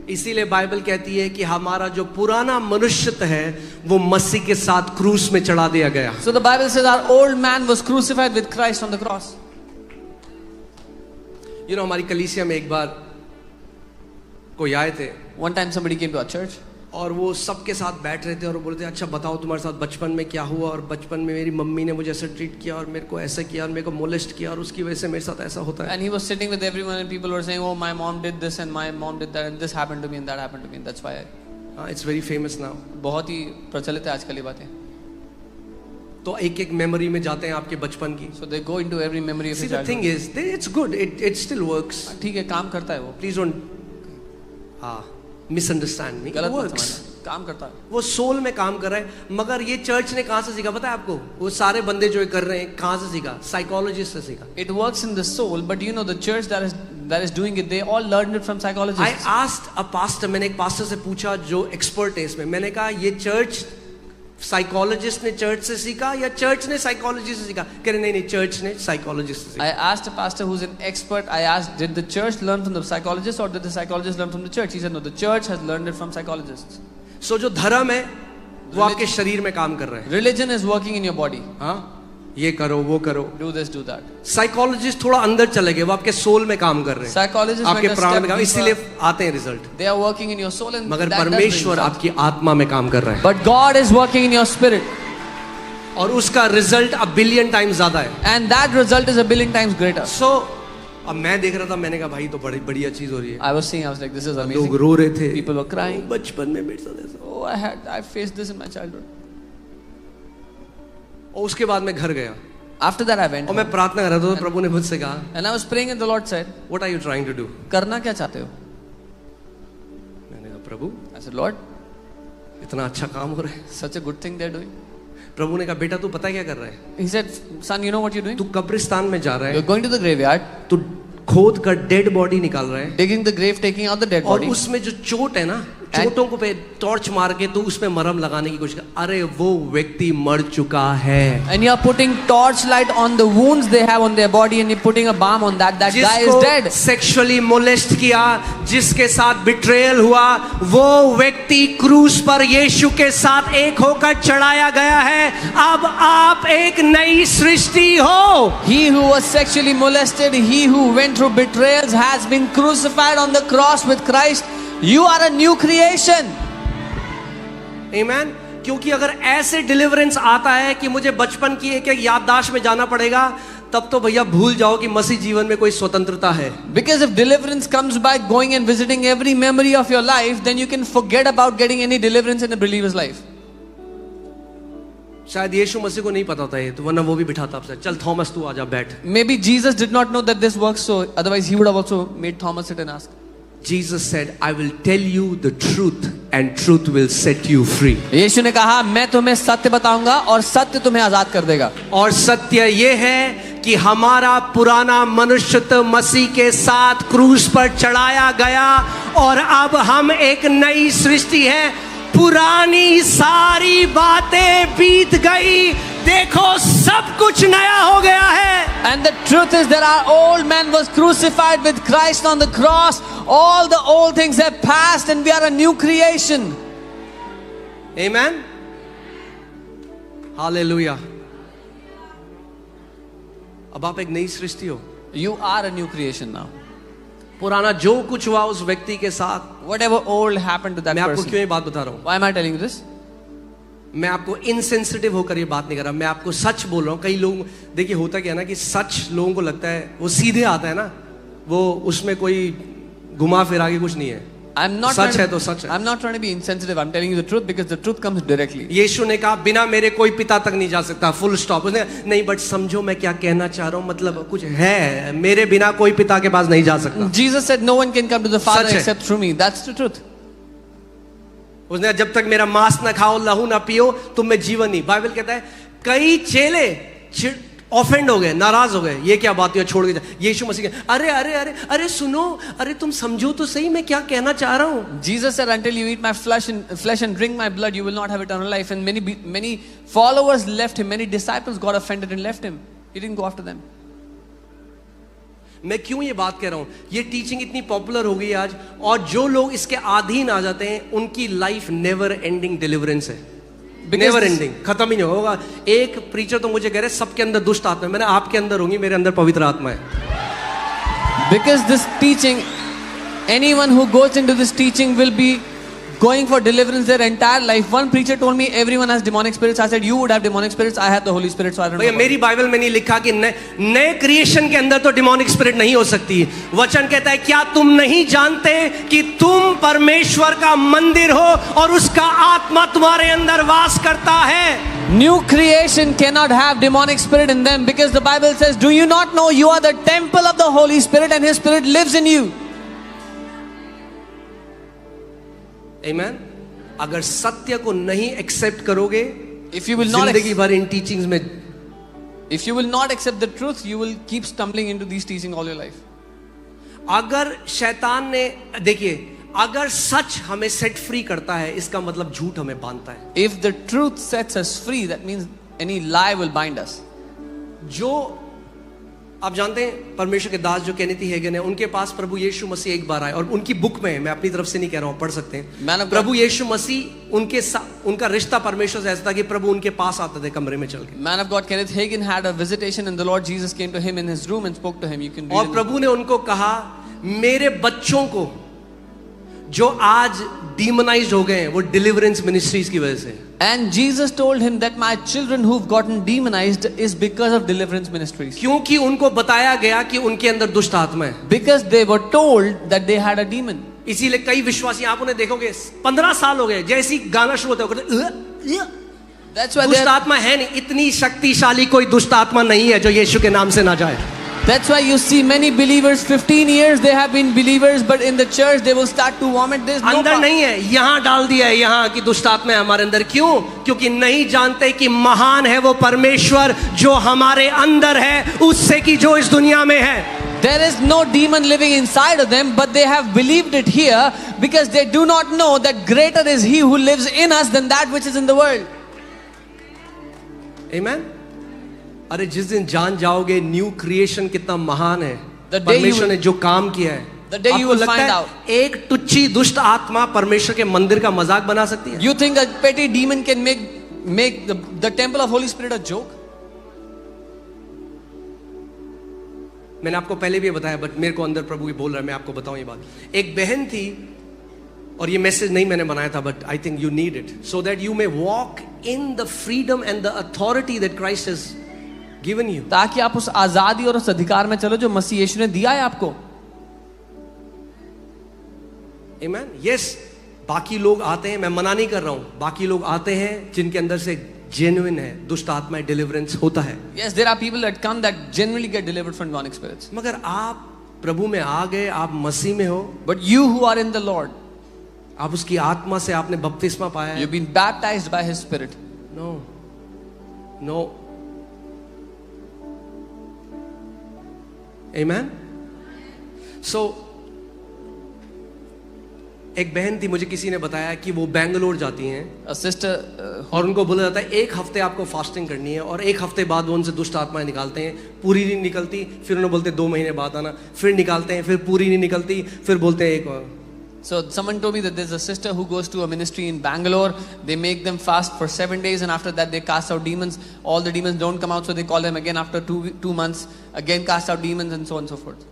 इसीलिए बाइबल कहती है कि हमारा जो पुराना मनुष्य है वो मसीह के साथ क्रूस में चढ़ा दिया गया. So the Bible says our old man was crucified with Christ on the cross. You know, हमारी कलीसिया में एक बार कोई आए थे. One time somebody came to our church. और वो सबके साथ बैठ रहे थे और बोलते अच्छा बताओ तुम्हारे साथ बचपन में क्या हुआ, और बचपन में मेरी मम्मी ने मुझे ऐसे ट्रीट किया और मेरे को ऐसा किया और मेरे को मोलेस्ट किया और उसकी वजह से मेरे साथ ऐसा होता है. And he was sitting with everyone and people were saying, oh, my mom did this and my mom did that and this happened to me and that happened to me and that's why it's very famous now. बहुत ही प्रचलित है आजकल ये बातें. तो एक एक memory में जाते हैं आपके बचपन की. So they go into every memory of See, your the thing is, it's good. It still works. ठीक है, काम करता है वो. Please don't misunderstand me. It works. काम करता है. वो सोल में काम कर रहा है. मगर ये चर्च ने कहाँ से सीखा पता है आपको? वो सारे बंदे जो कर रहे हैं कहाँ से सीखा? साइकोलॉजिस्ट से सीखा. It works in the soul, but you know the church that is doing it, they all learned it from psychologists. I asked a pastor. मैंने एक पास्टर से पूछा जो एक्सपर्ट है इसमें. मैंने कहा ये चर्च साइकोलॉजिस्ट ने चर्च से सीखा या चर्च ने साइकोलॉजी से सीखा? कह रहे नहीं चर्च ने साइकोलॉजिस्ट से सीखा. I asked a pastor who's an expert. I asked, did the church learn from the psychologist or did the psychologist learn from the church? He said no, the church has learned it from psychologists. So जो धर्म है वो आपके शरीर में काम कर रहा है. Religion is working in your body. हाँ, ये करो वो करो. Do this, do that. Psychologist थोड़ा अंदर चले गए, वो आपके सोल में काम कर रहे हैं. Psychologists आपके प्राण में काम, इसीलिए आते हैं result. They are working in your soul and मगर परमेश्वर आपकी आत्मा में काम कर रहा है. But God is working in your spirit. और उसका रिजल्ट 1 बिलियन टाइम्स ज्यादा है. And that result is 1 billion times greater. So अब मैं देख रहा था, मैंने कहा भाई तो बड़ी बढ़िया चीज हो रही है. I was seeing, I was like, this is amazing. लोग रो रहे थे. People were crying. बचपन में मेरे साथ ऐसा. Oh, I faced this in my childhood. और उसके बाद मैं घर गया. After that I went. और मैं प्रार्थना कर रहा था तो प्रभु ने मुझसे कहा. And I was praying and the Lord said, What are you trying to do? करना क्या चाहते हो? मैंने कहा प्रभु. I said, Lord, इतना अच्छा काम हो रहा है. such a good thing they're doing. प्रभु ने कहा बेटा तू पता है क्या कर रहा है? He said, son, you know what you're doing? तू कब्रिस्तान में जा रहा है. You're going to the graveyard. तू खोद कर डेड बॉडी निकाल रहा है. Digging the grave, taking out the dead और body. उसमें जो चोट है ना, चोटों को पे टॉर्च मार के तू उसमें मरहम लगाने की कोशिश कर. अरे वो व्यक्ति मर चुका है. And you're putting torchlight on the wounds they have on their body and you're putting a balm on that. That guy is dead. Sexually molest किया, जिसके साथ बिट्रेयल हुआ, वो व्यक्ति क्रूस पर यीशु के साथ एक होकर चढ़ाया गया है. अब आप एक नई सृष्टि हो. He who was sexually molested, he who went through betrayals has been crucified on the cross with Christ. You are a new creation. Amen. क्योंकि अगर ऐसे डिलीवरेंस आता है कि मुझे बचपन की एक एक याददाश्त में जाना पड़ेगा, तब तो भैया भूल जाओ कि मसीह जीवन में कोई स्वतंत्रता है. Because if deliverance comes by going and visiting every memory of your life, then you can forget about getting any deliverance in a believer's life. शायद यीशु मसीह को नहीं पता था ये, तो वरना वो भी बिठाता आपसे. चल थॉमस तू आजा बैठ. Maybe Jesus did not know that this works, so otherwise he would have also made Thomas sit and ask. Jesus said, I will tell you the truth and truth will set you free. यीशु ने कहा मैं तुम्हें सत्य बताऊंगा और सत्य तुम्हें आजाद कर देगा. और सत्य ये है कि हमारा पुराना मनुष्य मसीह के साथ क्रूस पर चढ़ाया गया और अब हम एक नई सृष्टि है. पुरानी सारी बातें बीत गई, देखो सब कुछ नया हो गया है. And the truth is that our old man was crucified with Christ on the cross. All the old things have passed and we are a new creation. Amen. Hallelujah. अब आप एक नई सृष्टि हो. You are a new creation now. पुराना जो कुछ हुआ उस व्यक्ति के साथ, whatever old happened to that मैं आपको person. क्यों ये बात बता रहा हूँ? Why am I telling you this? मैं आपको इनसेंसिटिव होकर ये बात नहीं कर रहा, मैं आपको सच बोल रहा हूँ. कई लोग देखिए होता क्या है ना कि सच लोगों को लगता है वो सीधे आता है ना, वो उसमें कोई घुमा फिरा के कुछ नहीं है. सच है तो सच है. I'm not trying to be insensitive. I'm telling you the truth because the truth comes directly. यीशु ने कहा बिना मेरे कोई पिता तक नहीं जा सकता. Full stop. उसने नहीं, बट समझो मैं क्या कहना चाह रहा हूँ, मतलब कुछ है, मेरे बिना कोई पिता के पास नहीं जा सकता. Jesus said no one can come to the Father except through me. That's the truth. उसने जब तक मेरा मांस ना खाओ लहू ना पियो तुम में जीवन नहीं. बाइबल कहता है कई चेले ऑफेंड हो गए, नाराज हो गए. ये क्या बात है, छोड़ के जा. यीशु मसीह के अरे अरे अरे अरे सुनो, अरे तुम समझो तो सही मैं क्या कहना चाह रहा हूँ. Jesus said until you eat my flesh and drink my blood you will not have eternal life. And many followers left him. Many disciples got offended and left him. He didn't go after them. मैं क्यों ये बात कह रहा हूं? ये teaching इतनी popular हो गई है आज, और जो लोग इसके अधीन आ जाते हैं उनकी लाइफ नेवर एंडिंग डिलीवरेंस है, नेवर एंडिंग, खत्म ही नहीं होगा। एक प्रीचर तो मुझे कह रहे सबके अंदर दुष्ट आत्मा है, मैंने आपके अंदर होंगी, मेरे अंदर पवित्र आत्मा है। Because this teaching, anyone who goes into this teaching will be going for deliverance their entire life. One preacher told me everyone has demonic spirits. I said you would have demonic spirits. I have the Holy Spirit, so I don't know. भैया मेरी Bible में नहीं लिखा कि नए creation के अंदर तो डिमोनिक स्पिरिट नहीं हो सकती। वचन कहता है क्या तुम नहीं जानते कि तुम परमेश्वर का मंदिर हो और उसका आत्मा तुम्हारे अंदर वास करता है। New creation cannot have demonic spirit in them because the Bible says, do you not know you are the temple of the Holy Spirit and His Spirit lives in you? Amen? अगर सत्य को नहीं accept करोगे, If you will not जिंदगी भर इन teachings में, if you will not accept the truth, you will keep stumbling into these teachings all your life. अगर शैतान ने, देखिए, अगर सच हमें सेट फ्री करता है इसका मतलब झूठ हमें बांधता है। If the truth sets us free, that means any lie will bind us. जो आप जानते हैं परमेश्वर के दास जो केनेथी हेगन है, उनके पास प्रभु यीशु मसीह एक बार आए, और उनकी बुक में, मैं अपनी तरफ से नहीं कह रहा हूं, पढ़ सकते हैं, प्रभु यीशु मसीह उनका रिश्ता परमेश्वर से ऐसा था कि प्रभु उनके पास आते थे कमरे में चल के। Man of God Kenneth Hagin had a visitation and the Lord Jesus came to him in his room and spoke to him. You can read और प्रभु ने उनको कहा, मेरे बच्चों को जो आज डीमोनाइज्ड हो गए हैं वो डिलीवरेंस मिनिस्ट्रीज की वजह से। And Jesus told him that my children who've gotten demonized is because of deliverance ministries. क्योंकि उनको बताया गया कि उनके अंदर दुष्ट आत्मा है। Because they were told that they had a demon. इसीलिए कई विश्वासी, आप उन्हें देखोगे 15 साल हो गए, जैसे ही गाना शुरू होता है That's why दुष्ट आत्मा है नहीं। इतनी शक्तिशाली कोई दुष्ट आत्मा नहीं है जो यीशु के नाम से ना जाए। That's why you see many believers, 15 years they have been believers, but in the church they will start to vomit. There's no अंदर नहीं है, यहाँ डाल दिया है, यहाँ की दुष्ट आत्मा है हमारे अंदर। क्यों? क्योंकि नहीं जानते कि महान है वो परमेश्वर जो हमारे अंदर है उससे कि जो इस दुनिया में है। There is no demon living inside of them, but they have believed it here because they do not know that greater is He who lives in us than that which is in the world. Amen? अरे जिस दिन जान जाओगे new creation कितना महान है, The day परमेश्वर you ने जो काम किया है, The day you आपको will लगता find है out. एक टुच्ची दुष्ट आत्मा परमेश्वर के मंदिर का मजाक बना सकती है? You think a petty demon can make the temple of Holy Spirit a joke? मैंने आपको पहले भी बताया, बट मेरे को अंदर प्रभु भी बोल रहा है, मैं आपको बताऊं ये बात। एक बहन थी, और ये मैसेज नहीं मैंने बनाया था, but I think you need it so that you may walk in the freedom and the authority that Christ has given you, ताकि आप उस आजादी और उस अधिकार में चलो जो मसीह यीशु ने दिया है आपको। आमीन। यस, बाकी लोग आते हैं, मैं मना नहीं कर रहा हूं, बाकी लोग आते हैं जिनके अंदर से जेन्युइन है, दुष्ट आत्माएं डिलीवरेंस होता है। Yes, there are people that come that genuinely get delivered from demonic spirits. मगर आप प्रभु में आ गए, आप मसीह में हो, But you who are in the Lord, आप उसकी आत्मा से आपने बपतिस्मा पाया है। you've been baptized by His Spirit. No no, आमीन। सो एक बहन थी, मुझे किसी ने बताया कि वो बेंगलोर जाती हैं, A sister, और उनको बोला जाता है एक हफ्ते आपको फास्टिंग करनी है, और एक हफ्ते बाद वो उनसे दुष्ट आत्माएं निकालते हैं, पूरी नहीं निकलती, फिर उन्हें बोलते 2 महीने बाद आना, फिर निकालते हैं, फिर पूरी नहीं निकलती, फिर बोलते हैं एक और। so someone told me that there's a sister who goes to a ministry in Bangalore. They make them fast for 7 days, and after that they cast out demons. All the demons don't come out, so they call them again after 2 months, again cast out demons, and so on and so forth.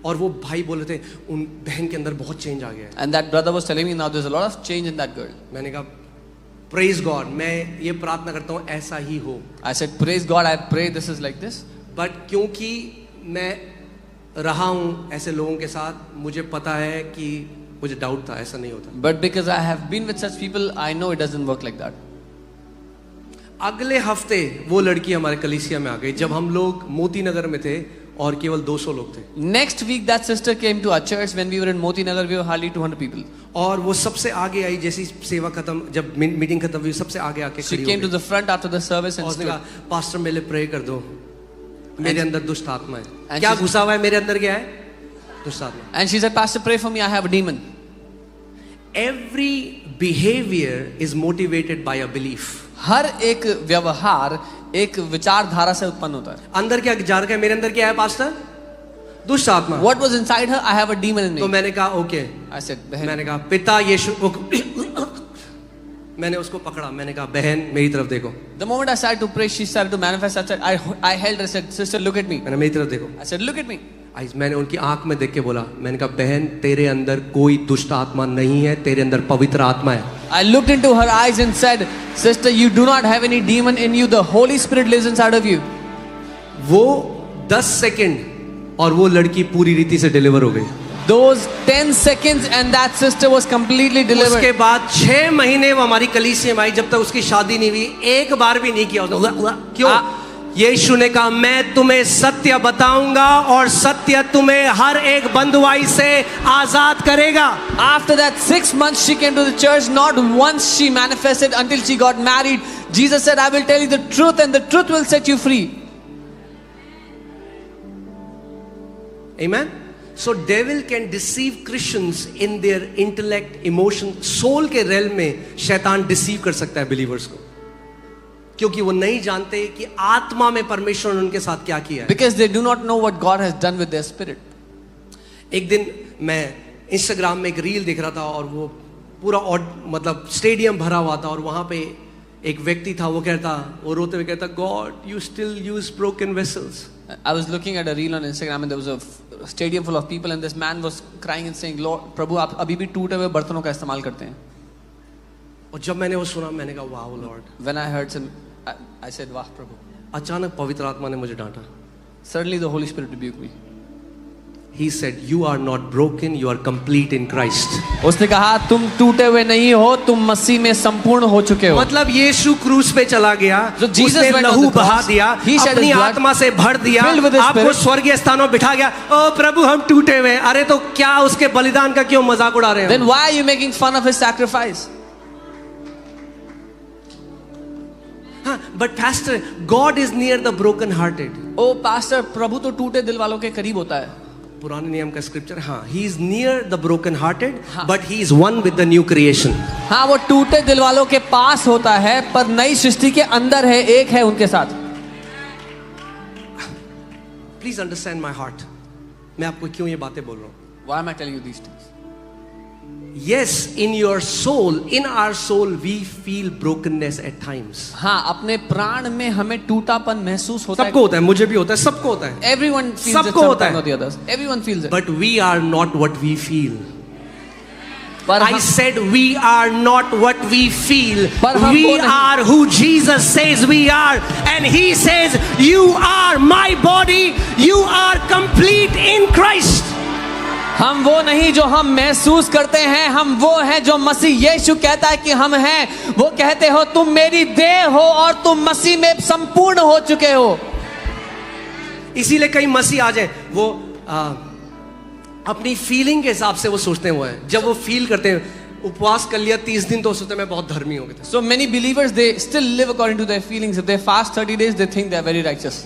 और वो भाई बोल रहे थे उन बहन के अंदर बहुत चेंज आ गया है। And that brother was telling me now there's a lot of change in that girl. मैंने कहा प्रेज गॉड, मैं ये प्रार्थना करता हूँ ऐसा ही हो। I said, praise God, I pray this is like this. But क्योंकि मैं रहा हूँ ऐसे लोगों के साथ, मुझे पता है कि मुझे डाउट था ऐसा नहीं होता। But because I have been with such people, I know it doesn't work like that. अगले हफ्ते वो लड़की हमारे कलीसिया में आ गई जब हम लोग मोती नगर में थे और केवल 200 लोग थे। Next week that sister came to our church when we were in Moti Nagar. We were hardly 200 people. और वो सबसे आगे आई, जैसी सेवा खत्म, जब मीटिंग खत्म हुई सबसे आगे आके She खड़ी came हो to the front after the service गई and और उसने stood. कहा पास्टर मेरे लिए प्रे कर दो, मेरे अंदर दुष्ट आत्मा है। And क्या she- घुसा हुआ है मेरे अंदर? क्या है? दुष्ट आत्मा। And she said, Pastor, pray for me, I have a demon. Every behavior is motivated by a belief. हर एक व्यवहार एक विचारधारा से उत्पन्न होता है। अंदर क्या जा रहा है? मेरे अंदर क्या है पास्टर? दुष्ट आत्मा। What was inside her? I have a demon in तो me. मैंने कहा ओके, I said, "Behan." मैंने कहा पिता यीशु, मैंने उसको पकड़ा, मैंने कहा बहन मेरी तरफ देखो, The moment I started to pray, she started to manifest. I held her. I said, "Sister, look at me." मैंने मेरी तरफ देखो। I said, "Look at me." मैंने उनकी आंख में देख के बोला, मैंने कहा बहन तेरे अंदर कोई दुष्ट आत्मा नहीं है, तेरे अंदर पवित्र आत्मा है। I looked into her eyes and said, "Sister, you do not have any demon in you. The Holy Spirit lives inside of you." वो 10 सेकंड और वो लड़की पूरी रीति से डिलीवर हो गई। Those 10 seconds and that sister was completely delivered. उसके बाद 6 महीने वो हमारी कलीसिया में आई, जब तक उसकी शादी नहीं हुई, एक बार भी नहीं किया उसने। क्यों? यीशु ने कहा मैं तुम्हें सत्य बताऊंगा और सत्य तुम्हें हर एक बंधुआई से आजाद करेगा। After that 6 months she came to the church. Not once she manifested until she got married. Jesus said, "I will tell you the truth and the truth will set you free." Amen. So devil can deceive Christians in their intellect, emotion, soul के realm में शैतान deceive कर सकता है believers को, क्योंकि वो नहीं जानते कि आत्मा में परमेश्वर ने उनके साथ क्या किया है। Because they do not know what God has done with their spirit. एक दिन मैं इंस्टाग्राम में एक रील देख रहा था और वो पूरा मतलब स्टेडियम भरा हुआ था और वहां पे एक व्यक्ति था, वो रोते हुए कहता, God you still use broken vessels. I was looking at a reel on Instagram and there was a stadium full of people and this man was crying and saying, "Lord, प्रभु आप अभी भी टूटे हुए बर्तनों का इस्तेमाल करते हैं." और जब मैंने वो सुना मैंने कहा वाह Lord. When I heard some, I said, "वाह प्रभु." अचानक पवित्र आत्मा ने मुझे डांटा। Suddenly the Holy Spirit rebuked me. He said, "You are not broken, you are complete in Christ." उसने कहा तुम टूटे हुए नहीं हो, तुम मसीह में संपूर्ण हो चुके हो। मतलब यीशु क्रूस पे चला गया, So Jesus उसने went on लहू the cross, बहा दिया, he shed अपनी his blood, आत्मा से भर दिया, filled with his आपको spirit. स्वर्गीय स्थानों में बिठा गया। ओ प्रभु हम टूटे हुए, अरे तो क्या उसके बलिदान का क्यों मजाक उड़ा रहे Then हो? why are you making fun of his sacrifice? हाँ, but pastor, God is near the broken hearted. ओ पास्टर, प्रभु तो टूटे दिल वालों के करीब होता है। पुराने नियम का स्क्रिप्चर, हाँ, he is near the broken hearted, but he is one with the new creation. हाँ, वो टूटे दिल वालों के पास होता है पर नई सृष्टि के अंदर है, एक है उनके साथ। Please understand my heart. मैं आपको क्यों ये बातें बोल रहा हूँ? Why am I telling you these things? Yes, in your soul, in our soul, we feel brokenness at times. हाँ, अपने प्राण में हमें टूटापन महसूस होता है। सबको होता है, मुझे भी होता है, सबको होता है। Everyone feels it सबको होता sometime है। or the others. Everyone feels it. But we are not what we feel. पर I said we are not what we feel. पर हम We वो नहीं। are who Jesus says we are, and He says you are my body. You are complete in Christ. हम वो नहीं जो हम महसूस करते हैं, हम वो हैं जो मसीह यीशु कहता है कि हम हैं। वो कहते हो तुम मेरी देह हो और तुम मसीह में संपूर्ण हो चुके हो। इसीलिए कई मसीह आ जाए, वो अपनी फीलिंग के हिसाब से वो सोचते हैं वो है। जब वो फील करते हैं, उपवास कर लिया 30 दिन तो सोचते हैं मैं बहुत धर्मी हो गया। So many believers they still live according to their feelings. If they fast 30 days, they think they are very righteous.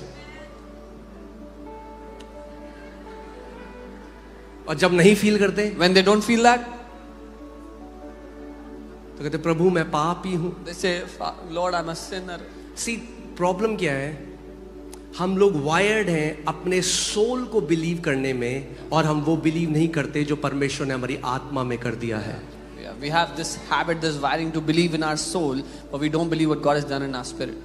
और जब नहीं फील करते When they don't feel that, तो कहते प्रभु मैं पापी हूं। they say, "Lord, I'm a sinner." See problem क्या है, हम लोग वायर्ड हैं अपने सोल को बिलीव करने में, और हम वो बिलीव नहीं करते जो परमेश्वर ने हमारी आत्मा में कर दिया है। Yeah, we have this habit, this wiring to believe in our soul, but we don't believe what God has done in our spirit.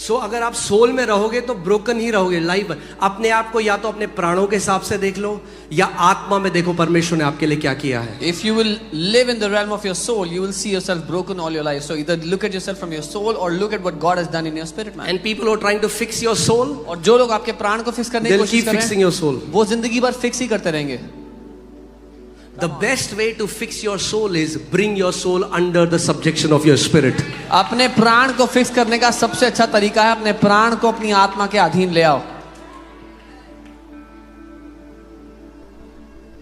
सो अगर आप सोल में रहोगे तो ब्रोकन ही रहोगे लाइफ। अपने आप को या तो अपने प्राणों के हिसाब से देख लो या आत्मा में देखो परमेश्वर ने आपके लिए क्या किया है। If you will live in the realm of your soul, you will see yourself broken all your life. So either look at yourself from your soul or look at what God has done in your spirit, man. And people who are trying to fix your soul, और जो लोग आपके प्राण को fix करने की they'll कोशिश keep कर रहे fixing हैं, your soul. वो जिंदगी भर फिक्स ही करते रहेंगे। The best way to fix your soul is bring your soul under the subjection of your spirit. अपने प्राण को फिक्स करने का सबसे अच्छा तरीका है अपने प्राण को अपनी आत्मा के अधीन ले आओ।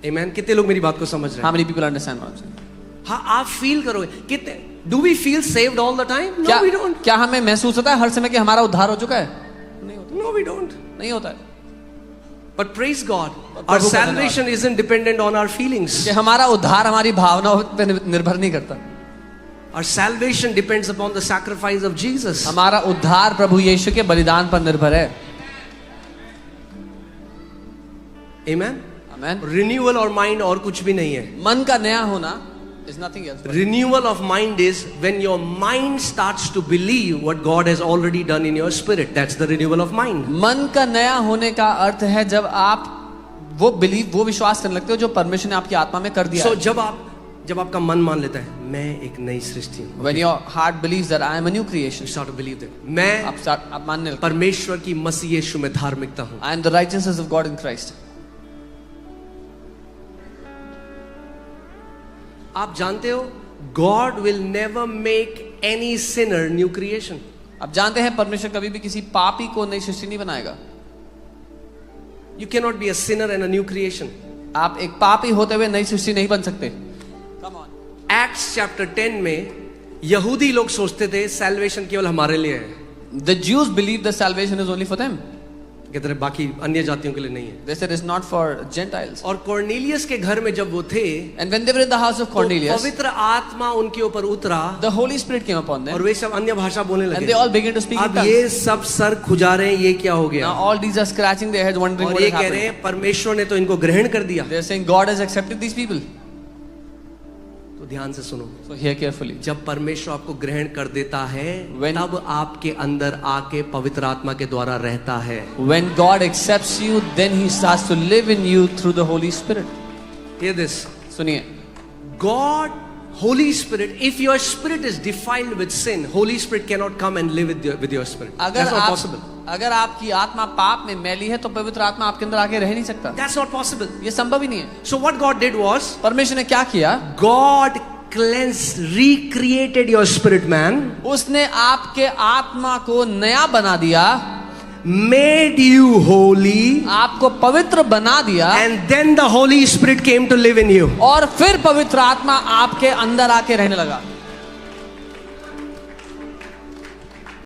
Amen. कितने लोग मेरी बात को समझ रहे हैं? How many people understand what I'm saying? हाँ, आप फील करोगे कितने? Do we feel saved all the time? No, क्या we don't. क्या हमें महसूस होता है हर समय कि हमारा उद्धार हो चुका है? नहीं होता। No, we don't. नहीं होता है। But praise God, our प्रभु का salvation isn't dependent on our feelings. कि हमारा उद्धार हमारी भावनाओं पर निर्भर नहीं करता। Our salvation depends upon the sacrifice of Jesus. हमारा उद्धार प्रभु यीशु के बलिदान पर निर्भर है। Amen. आमेन। Renewal और mind और कुछ भी नहीं है। मन का नया होना is nothing else. Renewal of mind is when your mind starts to believe what God has already done in your spirit. That's the renewal of mind. मन का नया होने का अर्थ है जब आप वो विश्वास करने लगते हो जो परमेश्वर ने आपकी आत्मा में कर दिया। So जब आपका मन मान लेता है मैं एक नई सृष्टि हूँ। When your heart believes that I am a new creation, You start to believe that मैं आप मानने लगते हो परमेश्वर की मसीह यीशु में धार्मिकता हूँ। I am the righteousness of God in Christ. आप जानते हो God will never make any sinner new creation. आप जानते हैं परमेश्वर कभी भी किसी पापी को नई सृष्टि नहीं बनाएगा। You cannot be a sinner and a new creation. आप एक पापी होते हुए नई सृष्टि नहीं बन सकते। Come on. Acts chapter 10 में यहूदी लोग सोचते थे salvation केवल हमारे लिए है। The Jews believe the salvation is only for them. कहते रहे बाकी अन्य जातियों के लिए नहीं है। They said it's not for Gentiles. और कॉर्नेलियस के घर में जब वो थे And when they were in the house of तो Cornelius, पवित्र आत्मा उनके ऊपर उतरा the Holy Spirit came upon them और वे सब अन्य भाषा बोलने and लगे। they all began to speak in अब tongues. ये सब सर खुजा रहे हैं ये क्या हो Now गया? all these are scratching their heads wondering और what ये is कह रहे happening. हैं परमेश्वर ने तो इनको ग्रहण कर दिया। They are saying God has accepted these people. तो ध्यान से सुनो, So hear carefully. जब परमेश्वर आपको ग्रहण कर देता है When- तब आपके अंदर आके पवित्र आत्मा के द्वारा रहता है। When God accepts you, then He starts to live in you through the Holy Spirit. Hear this. सुनिए, God, Holy Spirit, if your spirit is defiled with sin, Holy Spirit cannot come and live with your spirit. That's not possible. अगर आपकी आत्मा पाप में मैली है तो पवित्र आत्मा आपके अंदर आके रह नहीं सकता। That's not possible. ये संभव ही नहीं है। So what God did was, परमेश्वर ने क्या किया? God cleansed, recreated your spirit man, उसने आपके आत्मा को नया बना दिया, made you holy, आपको पवित्र बना दिया, and then the Holy Spirit came to live in you. और फिर पवित्र आत्मा आपके अंदर आके रहने लगा।